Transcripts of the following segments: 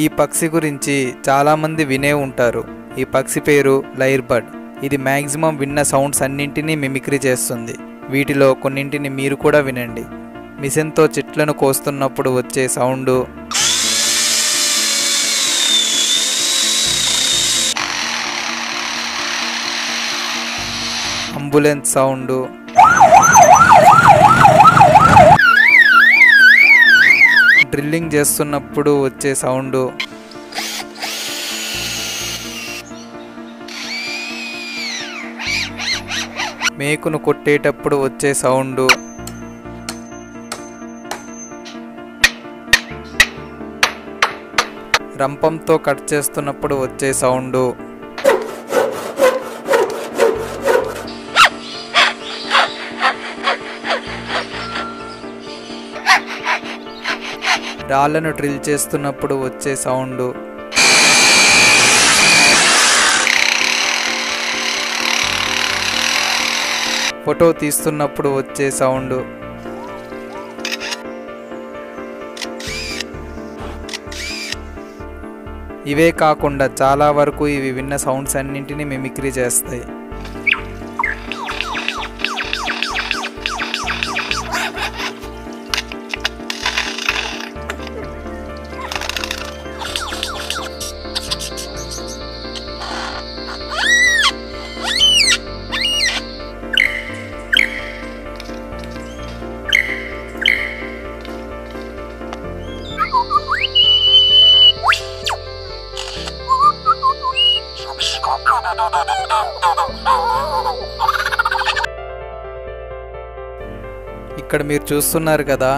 ఈ పక్షి గురించి చాలామంది వినే ఉంటారు. ఈ పక్షి పేరు లైర్ బర్డ్. ఇది మ్యాక్సిమం విన్న సౌండ్స్ అన్నింటినీ మిమిక్రీ చేస్తుంది. వీటిలో కొన్నింటిని మీరు కూడా వినండి. మిషన్తో చెట్లను కోస్తున్నప్పుడు వచ్చే సౌండు, అంబులెన్స్ సౌండు, డ్రిల్లింగ్ చేస్తున్నప్పుడు వచ్చే సౌండు, మేకును కొట్టేటప్పుడు వచ్చే సౌండు, రంపంతో కట్ చేస్తున్నప్పుడు వచ్చే సౌండు, రాళ్లను డ్రిల్ చేస్తున్నప్పుడు వచ్చే సౌండు, ఫోటో తీస్తున్నప్పుడు వచ్చే సౌండు, ఇవే కాకుండా చాలా వరకు ఇవి విన్న సౌండ్స్ అన్నింటినీ మిమిక్రీ చేస్తాయి. ఇక్కడ మీరు చూస్తున్నారు కదా,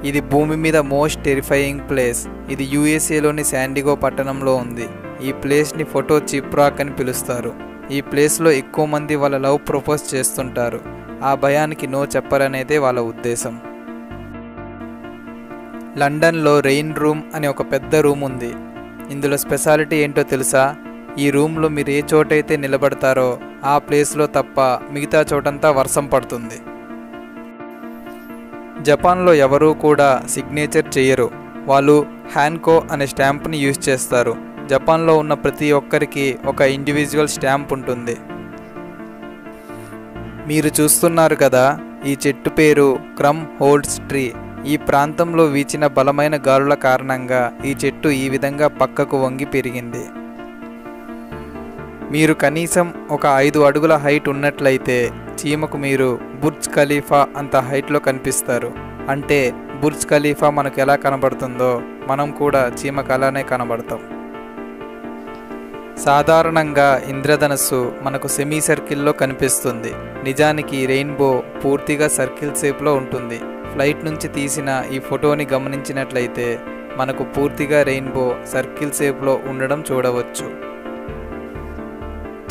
ఇది భూమి మీద మోస్ట్ టెరిఫైయింగ్ ప్లేస్. ఇది యూఎస్ఏలోని శాండిగో పట్టణంలో ఉంది. ఈ ప్లేస్ని ఫోటో చిప్ రాక్ అని పిలుస్తారు. ఈ ప్లేస్లో ఎక్కువ మంది వాళ్ళ లవ్ ప్రపోజ్ చేస్తుంటారు. ఆ భయానికి నో చెప్పరనేదే వాళ్ళ ఉద్దేశం. లండన్లో రెయిన్ రూమ్ అనే ఒక పెద్ద రూమ్ ఉంది. ఇందులో స్పెషాలిటీ ఏంటో తెలుసా? ఈ రూమ్లో మీరు ఏ చోటైతే నిలబడతారో ఆ ప్లేస్లో తప్ప మిగతా చోటంతా వర్షం పడుతుంది. జపాన్లో ఎవరూ కూడా సిగ్నేచర్ చేయరు. వాళ్ళు హ్యాన్కో అనే స్టాంప్ని యూజ్ చేస్తారు. జపాన్లో ఉన్న ప్రతి ఒక్కరికి ఒక ఇండివిజువల్ స్టాంప్ ఉంటుంది. మీరు చూస్తున్నారు కదా, ఈ చెట్టు పేరు క్రమ్ హోల్డ్స్ ట్రీ. ఈ ప్రాంతంలో వీచిన బలమైన గాలుల కారణంగా ఈ చెట్టు ఈ విధంగా పక్కకు వంగి పెరిగింది. మీరు కనీసం ఒక 5 అడుగుల హైట్ ఉన్నట్లయితే చీమకు మీరు బుర్జ్ ఖలీఫా అంత హైట్లో కనిపిస్తారు. అంటే బుర్జ్ ఖలీఫా మనకు ఎలా కనబడుతుందో మనం కూడా చీమకు అలానే కనబడతాం. సాధారణంగా ఇంద్రధనస్సు మనకు సెమీ సర్కిల్లో కనిపిస్తుంది. నిజానికి రెయిన్బో పూర్తిగా సర్కిల్ షేప్లో ఉంటుంది. ఫ్లైట్ నుంచి తీసిన ఈ ఫోటోని గమనించినట్లయితే మనకు పూర్తిగా రెయిన్బో సర్కిల్ షేప్లో ఉండడం చూడవచ్చు.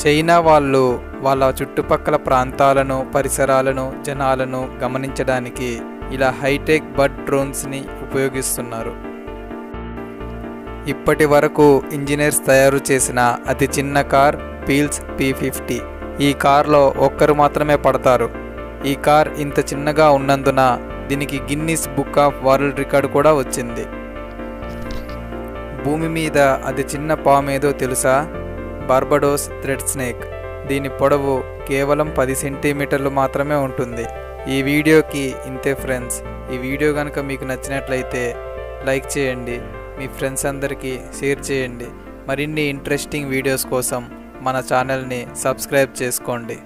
చైనా వాళ్ళు వాళ్ళ చుట్టుపక్కల ప్రాంతాలను, పరిసరాలను, జనాలను గమనించడానికి ఇలా హైటెక్ బర్డ్ డ్రోన్స్ని ఉపయోగిస్తున్నారు. ఇప్పటి వరకు ఇంజనీర్స్ తయారు చేసిన అతి చిన్న కార్ పీల్స్ P50. ఈ కార్లో ఒక్కరు మాత్రమే పడతారు. ఈ కార్ ఇంత చిన్నగా ఉన్నందున దీనికి Guinness book of world record కూడా వచ్చింది. భూమి మీద అతి చిన్న పాము ఏదో తెలుసా? Barbados thread snake. దీని పొడవు కేవలం 10 సెంటీమీటర్లు మాత్రమే ఉంటుంది. ఈ వీడియోకి ఇంతే ఫ్రెండ్స్. ఈ వీడియో కనుక మీకు నచ్చినట్లయితే లైక్ చేయండి, మీ ఫ్రెండ్స్ అందరికీ షేర్ చేయండి. మరిన్ని ఇంట్రెస్టింగ్ వీడియోస్ కోసం మన ఛానల్ని సబ్స్క్రైబ్ చేసుకోండి.